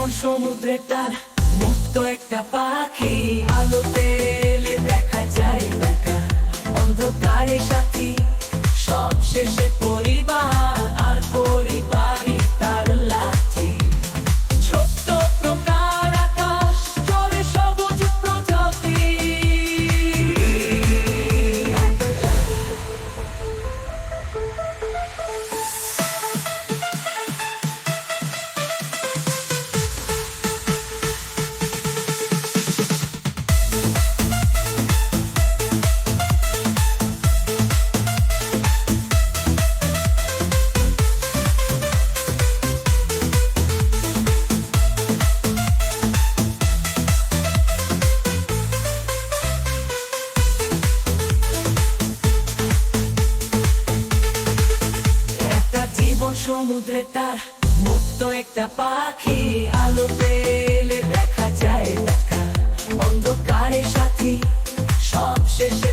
জীবন সমুদ্রে তার মুক্ত একটা পাখি, আলোতে এলে দেখা যায় দেখা, অন্ধকারে সাথী, সব শেষে পরিবার, আর পরিবারই তার লাঠি। ছোট্ট প্রকার আকাশ জলে সবুজ প্রজাতি। জীবন সমুদ্রে তার মুক্ত একটা পাখি, আলোতে এলে দেখা যায় দেখা, অন্ধকারে সাথী, সব শেষে